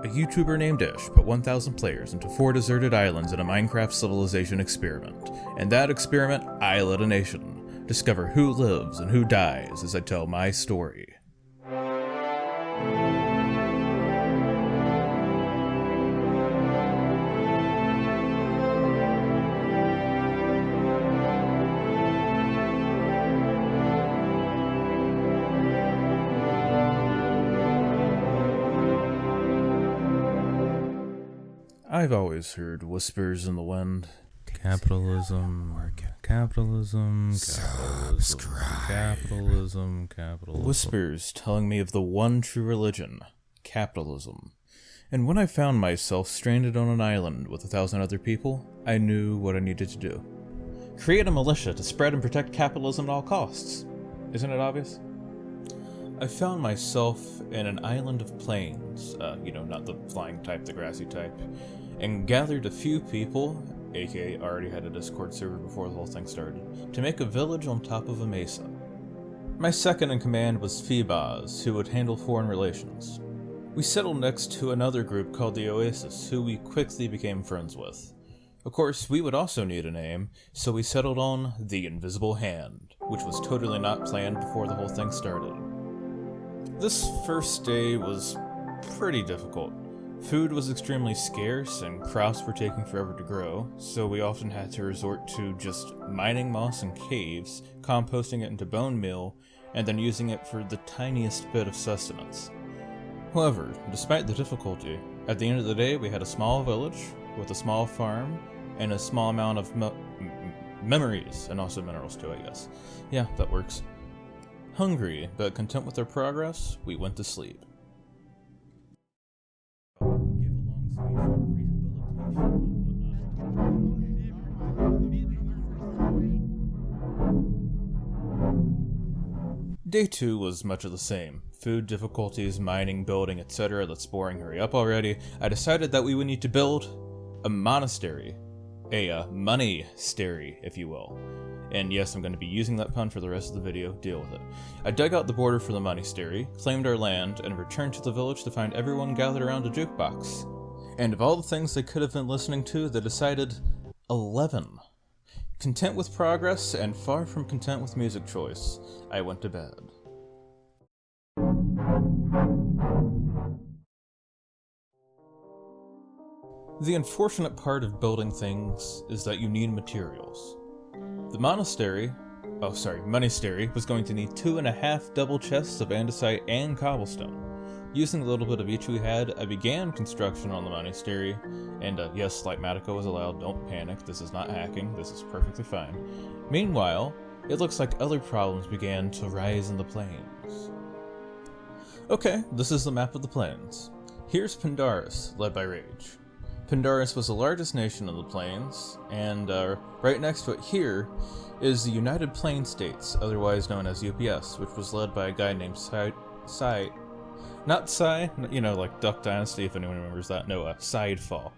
A YouTuber named Ish put 1,000 players into 4 deserted islands in a Minecraft civilization experiment. In that experiment, I led a nation. Discover who lives and who dies as I tell my story. I've always heard whispers in the wind. Capitalism, capitalism, capitalism. Whispers telling me of the one true religion, capitalism. And when I found myself stranded on an island with 1,000 other people, I knew what I needed to do. Create a militia to spread and protect capitalism at all costs. Isn't it obvious? I found myself in an island of plains, not the flying type, the grassy type, and gathered a few people, aka already had a Discord server before the whole thing started, to make a village on top of a mesa. My second in command was Phoebaz, who would handle foreign relations. We settled next to another group called the Oasis, who we quickly became friends with. Of course, we would also need a name, so we settled on the Invisible Hand, which was totally not planned before the whole thing started. This first day was pretty difficult. Food was extremely scarce and crops were taking forever to grow, so we often had to resort to just mining moss in caves, composting it into bone meal, and then using it for the tiniest bit of sustenance. However, despite the difficulty, at the end of the day we had a small village with a small farm and a small amount of memories, and also minerals too, I guess. Yeah, that works. Hungry, but content with our progress, we went to sleep. Day 2 was much of the same. Food difficulties, mining, building, etc. Let's boring, hurry up already. I decided that we would need to build a monastery. A money-stery, if you will. And yes, I'm going to be using that pun for the rest of the video, deal with it. I dug out the border for the monastery, claimed our land, and returned to the village to find everyone gathered around a jukebox. And of all the things they could have been listening to, they decided 11. Content with progress, and far from content with music choice, I went to bed. The unfortunate part of building things is that you need materials. The monastery was going to need 2.5 double chests of andesite and cobblestone. Using a little bit of each we had, I began construction on the monastery, and yes, Lightmatica was allowed, don't panic, this is not hacking, this is perfectly fine. Meanwhile, it looks like other problems began to rise in the plains. Okay, this is the map of the plains. Here's Pandaris, led by Rage. Pandaris was the largest nation in the plains, and right next to it here is the United Plain States, otherwise known as UPS, which was led by a guy named not Sai, like Duck Dynasty, if anyone remembers that, no, Sidefall.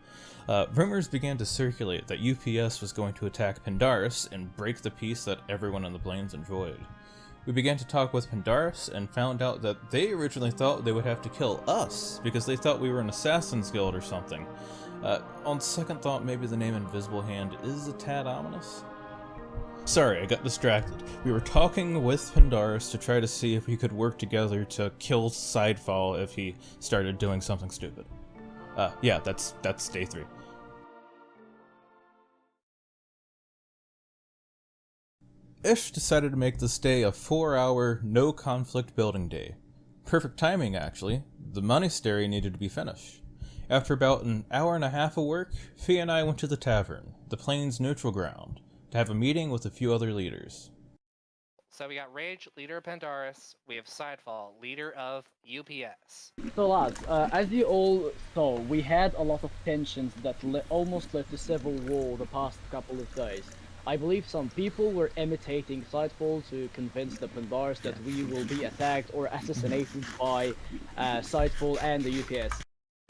Rumors began to circulate that UPS was going to attack Pandaris and break the peace that everyone in the plains enjoyed. We began to talk with Pandaris and found out that they originally thought they would have to kill us because they thought we were an assassin's guild or something. On second thought, maybe the name Invisible Hand is a tad ominous. Sorry, I got distracted. We were talking with Pandaris to try to see if we could work together to kill Sidefall if he started doing something stupid. Yeah, that's day 3. Ish decided to make this day a 4-hour, no-conflict building day. Perfect timing, actually. The monastery needed to be finished. After about an hour and a half of work, Fee and I went to the tavern, the plains' neutral ground, to have a meeting with a few other leaders. So we got Rage, leader of Pandaris. We have Sidefall, leader of UPS. So lads, as you all saw, we had a lot of tensions that almost led to civil war the past couple of days. I believe some people were imitating Sidefall to convince the Pandaris that we will be attacked or assassinated by Sidefall and the UPS.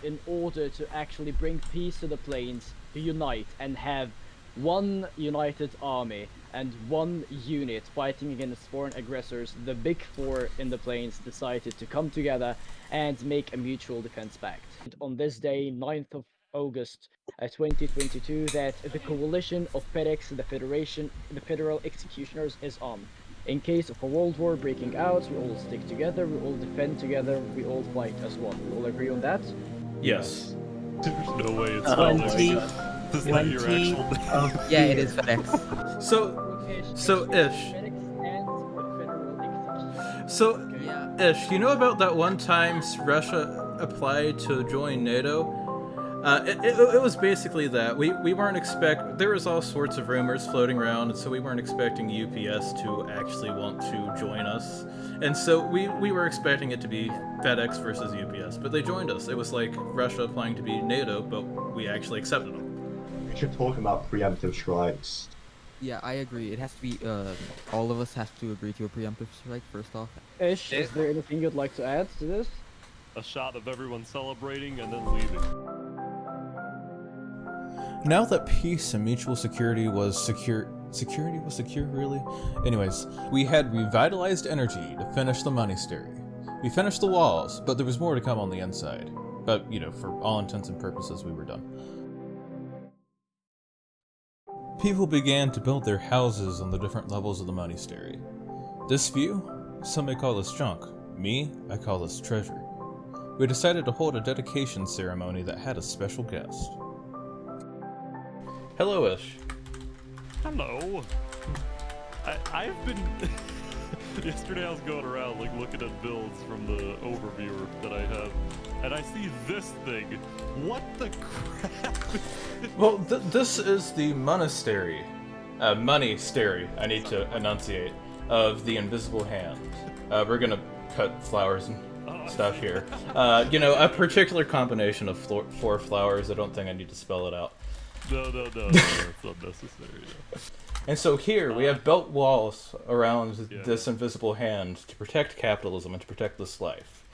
In order to actually bring peace to the plains, to unite and have one united army and one unit fighting against foreign aggressors, the big four in the plains decided to come together and make a mutual defense pact. On this day, 9th of August 2022, that the coalition of FedEx, the Federation, the Federal Executioners is on. In case of a world war breaking out, we all stick together, we all defend together, we all fight as one. We all agree on that? Yes. There's no way it's 20. This is not your actual Yeah, it is FedEx. So Ish. So Yeah. Ish, you know about that one time Russia applied to join NATO? It was basically that. We weren't there was all sorts of rumors floating around, and so we weren't expecting UPS to actually want to join us. And so we were expecting it to be FedEx versus UPS, but they joined us. It was like Russia applying to be NATO, but we actually accepted them. We should talk about preemptive strikes. Yeah, I agree. It has to be, all of us have to agree to a preemptive strike first off. Ish, is there anything you'd like to add to this? a shot of everyone celebrating and then leaving. Now that peace and mutual security was secure, really? Anyways, we had revitalized energy to finish the Monastery. We finished the walls, but there was more to come on the inside. But, you know, for all intents and purposes, we were done. People began to build their houses on the different levels of the Monastery. This view? Some may call this junk. Me, I call this treasure. We decided to hold a dedication ceremony that had a special guest. Hello, Ish. Hello. I've been... Yesterday I was going around like looking at builds from the overviewer that I have, and I see this thing. What the crap? Well, this is the Monastery. Monastery, I need to enunciate, of the Invisible Hand. We're gonna cut flowers and stuff here. You know, a particular combination of four flowers. I don't think I need to spell it out. No, it's unnecessary. No. And so here, we have built walls around this invisible hand to protect capitalism and to protect this life.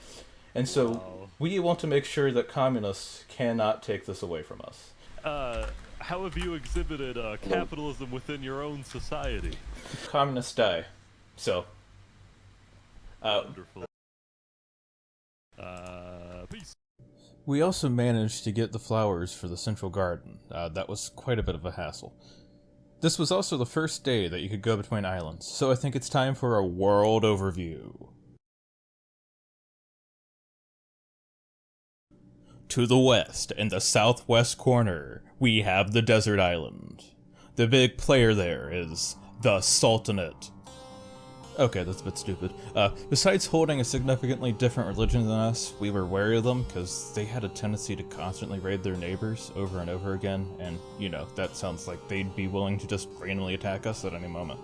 And so we want to make sure that communists cannot take this away from us. How have you exhibited capitalism within your own society? Communists die. So. Wonderful. Peace. We also managed to get the flowers for the central garden. That was quite a bit of a hassle. This was also the first day that you could go between islands, so I think it's time for a world overview. To the west, in the southwest corner, we have the desert island. The big player there is the Sultanate. Okay, that's a bit stupid. Besides holding a significantly different religion than us, we were wary of them because they had a tendency to constantly raid their neighbors over and over again, and, you know, that sounds like they'd be willing to just randomly attack us at any moment.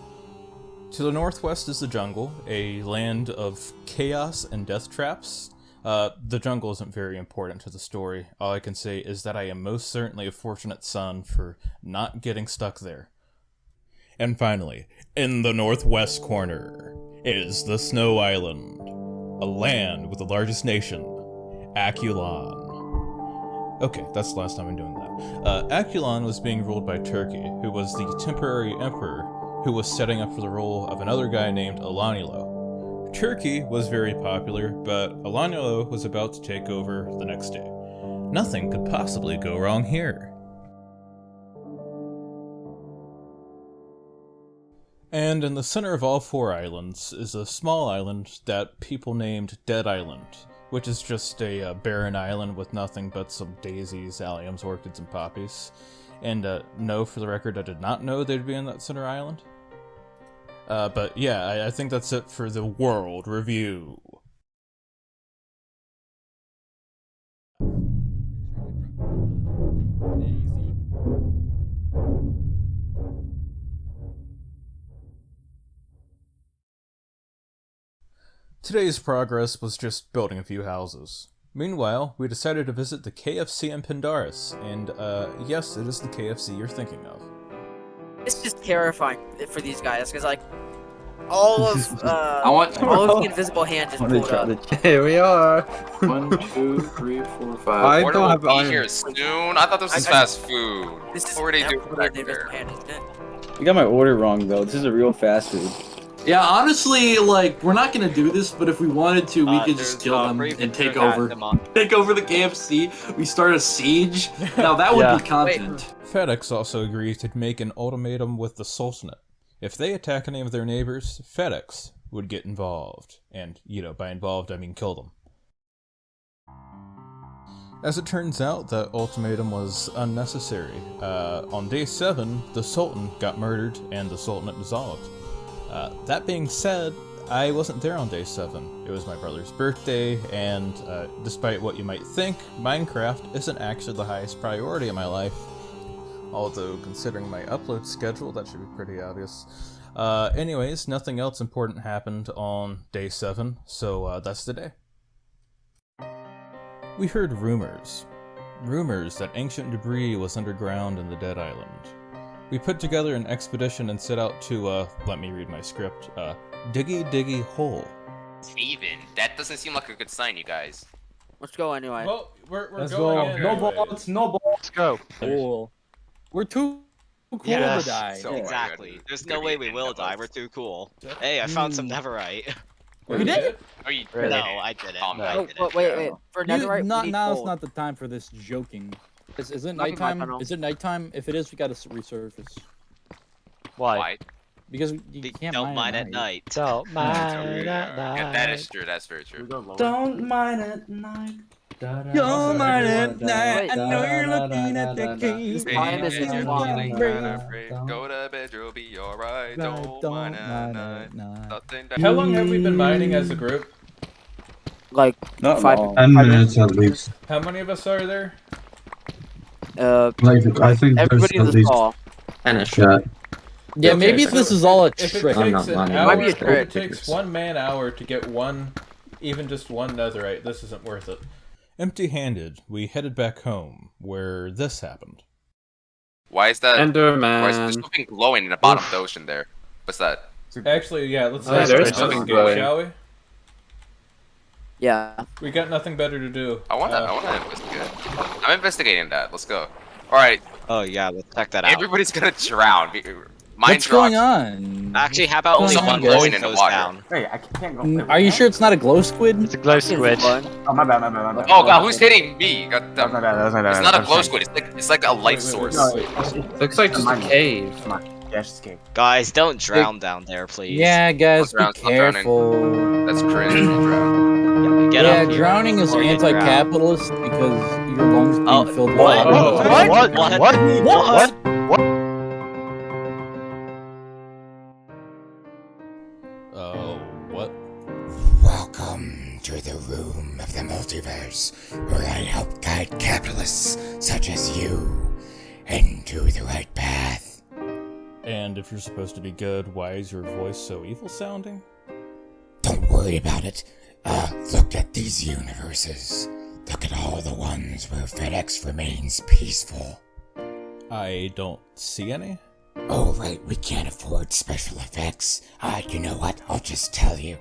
To the northwest is the jungle, a land of chaos and death traps. The jungle isn't very important to the story. All I can say is that I am most certainly a fortunate son for not getting stuck there. And finally, in the northwest corner is the Snow Island, a land with the largest nation, Akulon. Okay, that's the last time I'm doing that. Akulon was being ruled by Turkey, who was the temporary emperor who was setting up for the role of another guy named Alanilo. Turkey was very popular, but Alanilo was about to take over the next day. Nothing could possibly go wrong here. And in the center of all four islands is a small island that people named Dead Island, which is just a barren island with nothing but some daisies, alliums, orchids, and poppies. And no, for the record, I did not know they'd be in that center island. But yeah, I think that's it for the world review. Today's progress was just building a few houses. Meanwhile, we decided to visit the KFC in Pendaris, and yes, it is the KFC you're thinking of. It's just terrifying for these guys, because like, all of all of the invisible hand just pulled up. Here we are. 1, 2, 3, 4, 5. Order will be here soon. I thought this was fast food. This is What were they never doing really back the invisible there? hand, isn't it? You got my order wrong though. This is a real fast food. Yeah, honestly, like, we're not gonna do this, but if we wanted to, we could just kill them and take over. Take over the KFC. We start a siege. Now that would be content. FedEx also agreed to make an ultimatum with the Sultanate. If they attack any of their neighbors, FedEx would get involved. And, you know, by involved, I mean kill them. As it turns out, that ultimatum was unnecessary. On day 7, the Sultan got murdered and the Sultanate dissolved. That being said, I wasn't there on day 7. It was my brother's birthday, and despite what you might think, Minecraft isn't actually the highest priority in my life. Although, considering my upload schedule, that should be pretty obvious. Anyways, nothing else important happened on day 7, so that's the day. We heard rumors. Rumors that ancient debris was underground in the Dead Island. We put together an expedition and set out to, let me read my script, Diggy Diggy Hole. Steven, that doesn't seem like a good sign, you guys. Let's go anyway. Well, we're Let's going go. in No anyways. bolts, no bolts. Let's go. Cool. We're too cool Yes. to die. So Exactly. There's no way we will die. We're too cool. Yeah. Hey, I found some netherite. You did it? Oh, you No, I didn't. Oh, no. I Oh, didn't. wait. For netherite, we need Now's coal. not the time for this joking. Is it Not in my nighttime? tunnel. Is it nighttime? If it is, we gotta resurface. Why? Because you can't Don't mine at night. Don't mind at Yeah, night. that is true. That's very true. Don't mine at night. Don't mine at night. I know you're looking at the keys. Mine is just flying. Go to bed, you'll be alright. Don't mind at night. Nothing that How long have we been mining as a group? Like, Not 5 long. 10 minutes at least. How many of us are there? Like, I think everybody in there's at the least stall. and a shot. Yeah, Okay, maybe so this is all a If it trick. I'm takes not an mining. hour, Might be a if trick. it takes 1 man-hour to get one, even just one netherite, this isn't worth it. Empty-handed, we headed back home, where this happened. Why is that? Why is Enderman. there's something glowing in the bottom of the ocean there? What's that? Actually, yeah, let's Oh, there is investigate, something glowing. shall we? Yeah. We got nothing better to do. I want to investigate. I'm investigating that. Let's go. All right. Oh yeah, let's check that out. Everybody's gonna drown. What's going on? Actually, how about only Someone one glowing person in the goes water. down? Wait, I can't go. Are you sure it's not a glow squid? It's a glow squid. Oh, my bad, my bad. Oh god, who's hitting me? God That's damn. my bad, that's my bad. It's not a I'm glow sorry. squid. It's like a light source. Looks like just a cave. Come on. Yeah, just escape. Guys, don't drown down there, please. Yeah, guys, be Stop drowning. careful. That's cringe. Drown. Get Yeah, up here drowning is before you drown. anti-capitalist because your lungs being Oh, filled with what? water. What? What? Welcome to the room of the multiverse, where I help guide capitalists such as you into the right path. And if you're supposed to be good, why is your voice so evil sounding? Don't worry about it. Look at these universes. Look at all the ones where FedEx remains peaceful. I don't see any. Oh, right, we can't afford special effects. You know what? I'll just tell you.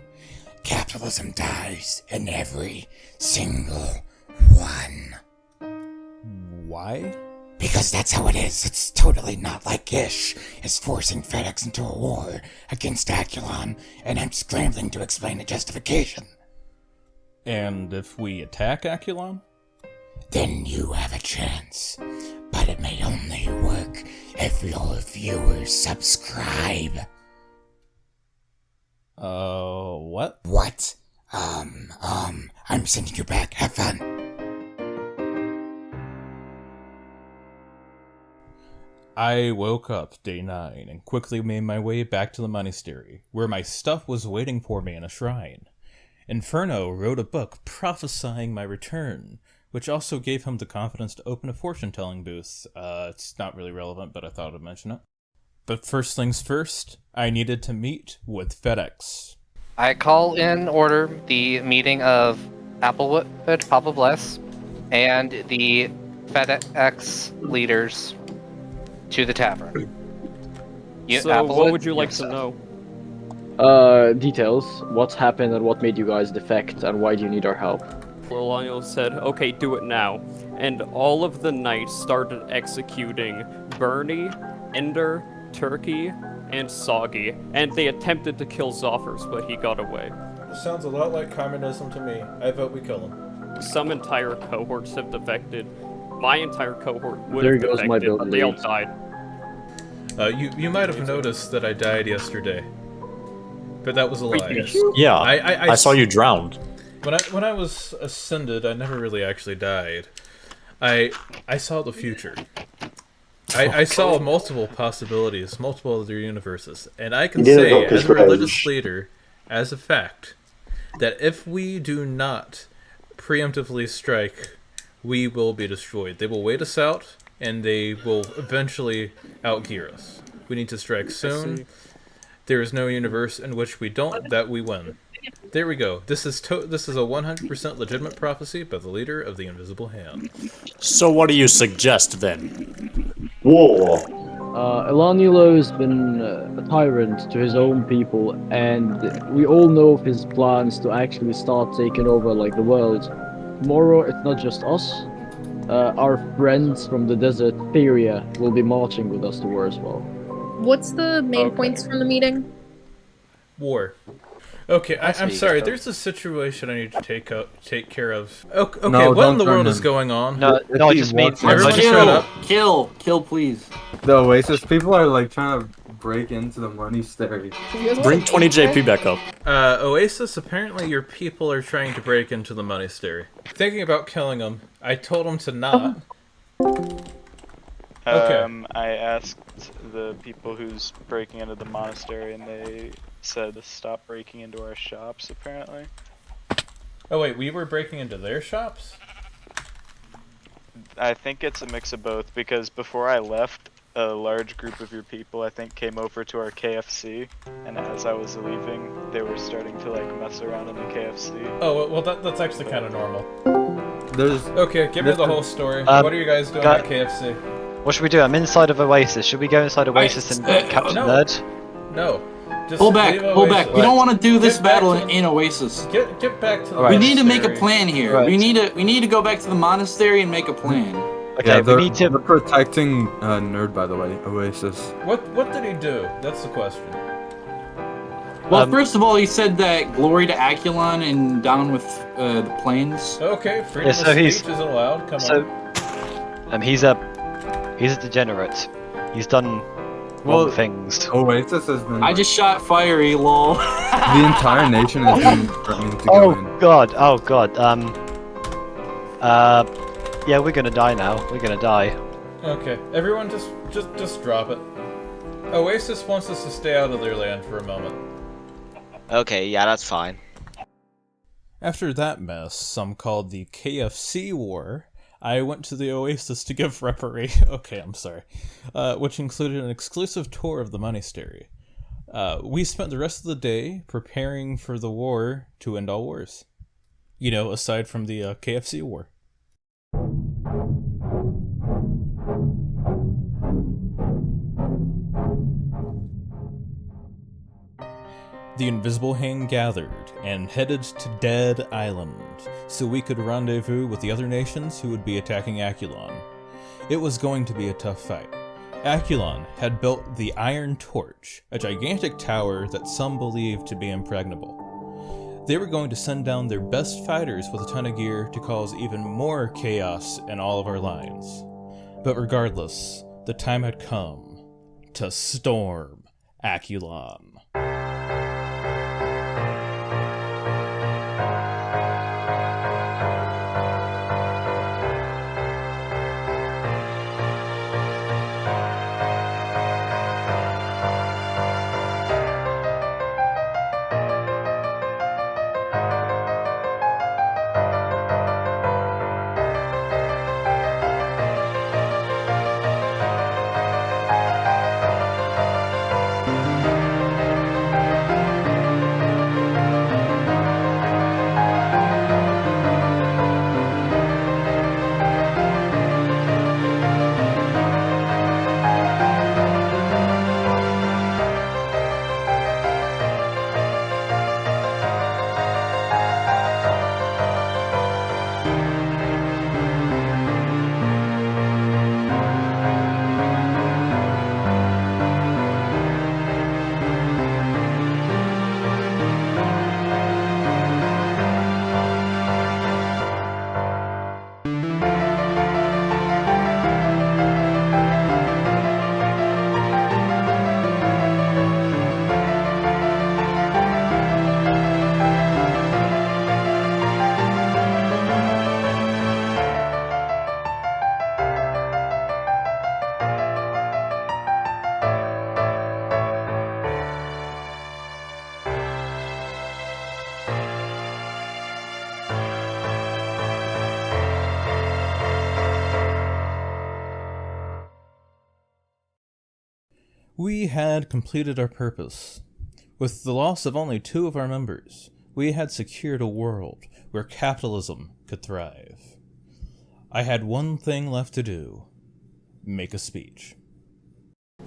Capitalism dies in every single one. Why? Because that's how it is. It's totally not like Ish is forcing FedEx into a war against Aculon, and I'm scrambling to explain the justification. And if we attack Aculon? Then you have a chance. But it may only work if your viewers subscribe. What? What? I'm sending you back. Have fun. I woke up day 9 and quickly made my way back to the Monastery, where my stuff was waiting for me in a shrine. Inferno wrote a book prophesying my return, which also gave him the confidence to open a fortune-telling booth. It's not really relevant, but I thought I'd mention it. But first things first, I needed to meet with FedEx. I call in order the meeting of Applewood, Papa Bless, and the FedEx leaders to the tavern. So, what would you like to know? Details. What's happened and what made you guys defect and why do you need our help? Lionel said, okay, do it now. And all of the knights started executing Bernie, Ender, Turkey and Soggy, and they attempted to kill Zoffers, but he got away. Sounds a lot like communism to me. I vote we kill him. Some entire cohorts have defected. My entire cohort would There have goes my defected, but they all building. died. You might have noticed that I died yesterday, but that was a lie. Yeah, I saw you drowned. When I was ascended, I never really actually died. I saw the future. I saw multiple possibilities, multiple other universes, and I can say, as a religious leader, as a fact, that if we do not preemptively strike, we will be destroyed. They will wait us out, and they will eventually outgear us. We need to strike soon. There is no universe in which we don't, that we win. There we go. This is a 100% legitimate prophecy by the leader of the Invisible Hand. So what do you suggest then? War. Elanilo has been a tyrant to his own people, and we all know of his plans to actually start taking over like the world. Tomorrow, it's not just us. Our friends from the desert, Theria, will be marching with us to war as well. What's the main points from the meeting? War. Okay, I'm sorry. There's a situation I need to take care of. Okay, No, what in the don't world turn is him. going on? No, no, it just means Everyone shut up. Kill, please. The Oasis people are like trying to break into the Monastery. Bring 20 JP back up. Oasis, apparently your people are trying to break into the Monastery. Thinking about killing them, I told them to not. Okay. I asked the people who's breaking into the monastery, and they said to stop breaking into our shops, apparently. Oh wait, we were breaking into their shops? I think it's a mix of both, because before I left, a large group of your people, I think, came over to our KFC, and as I was leaving, they were starting to, like, mess around in the KFC. Oh, well, that's actually kind of normal. There's... Okay, give me the whole story. What are you guys doing at KFC? What should we do? I'm inside of Oasis. Should we go inside Oasis and capture Nerd? No. Just Pull back. leave We Oasis. don't want to do this Get back battle to- in Oasis. Get back to the We need to make a monastery. plan here. Right. We need to go back to the monastery and make a plan. Okay, Yeah, we they're, need to. they're protecting Nerd, by the way, Oasis. What did he do? That's the question. Well, first of all, he said that glory to Aculon and down with the planes. Okay, freedom Yeah, so of he's- speech is allowed. Come So, on. he's a degenerate. He's done wrong things. Oasis has been... I just shot Fiery, lol. The entire nation has been threatening to go in. Oh god. Yeah, we're gonna die now. We're gonna die. Okay, everyone just drop it. Oasis wants us to stay out of their land for a moment. Okay, yeah, that's fine. After that mess, some called the KFC War, I went to the Oasis to give reparation. Okay, I'm sorry. Which included an exclusive tour of the Monastery. We spent the rest of the day preparing for the war to end all wars. You know, aside from the KFC War. The Invisible Hand gathered and headed to Dead Island, so we could rendezvous with the other nations who would be attacking Aculon. It was going to be a tough fight. Aculon had built the Iron Torch, a gigantic tower that some believed to be impregnable. They were going to send down their best fighters with a ton of gear to cause even more chaos in all of our lines. But regardless, the time had come to storm Aculon. We had completed our purpose. With the loss of only 2 of our members, we had secured a world where capitalism could thrive. I had one thing left to do. Make a speech.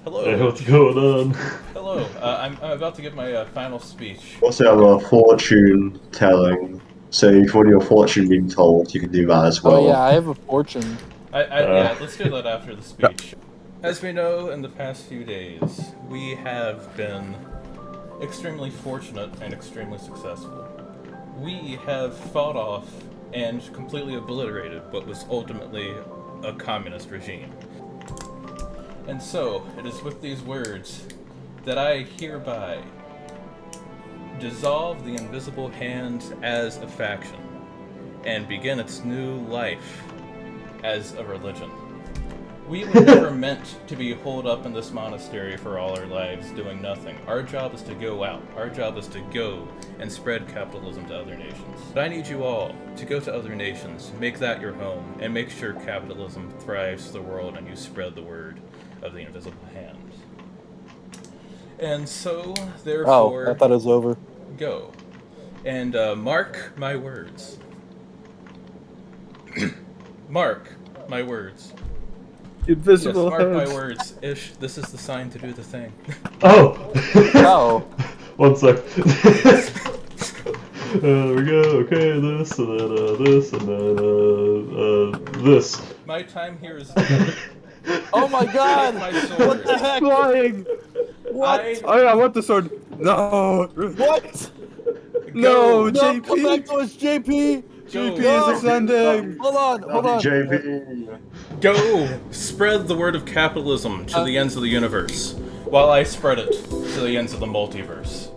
Hello. Hey, what's going on? Hello. I'm about to give my final speech. Also have a fortune telling. So if you want your fortune being told, you can do that as well. Oh yeah, I have a fortune. Yeah, let's do that after the speech. As we know, in the past few days, we have been extremely fortunate and extremely successful. We have fought off and completely obliterated what was ultimately a communist regime. And so, it is with these words that I hereby dissolve the invisible hand as a faction and begin its new life as a religion. We were never meant to be holed up in this monastery for all our lives doing nothing. Our job is to go out. Our job is to go and spread capitalism to other nations. But I need you all to go to other nations, make that your home, and make sure capitalism thrives to the world and you spread the word of the invisible hand. And so, therefore... Oh, I thought it was over. Go. And mark my words. Mark my words. Invisible yes, mark hands. my words. Ish, this is the sign to do the thing. Oh! Oh. 1 sec. There we go, okay, this, and then this, and then this. My time here is... Oh my god! My sword. What the heck? Flying! What? I want the sword. No! What? No, No, JP! come back to us, JP! JP is extending! Hold on. JP! Go! Spread the word of capitalism to the ends of the universe, while I spread it to the ends of the multiverse.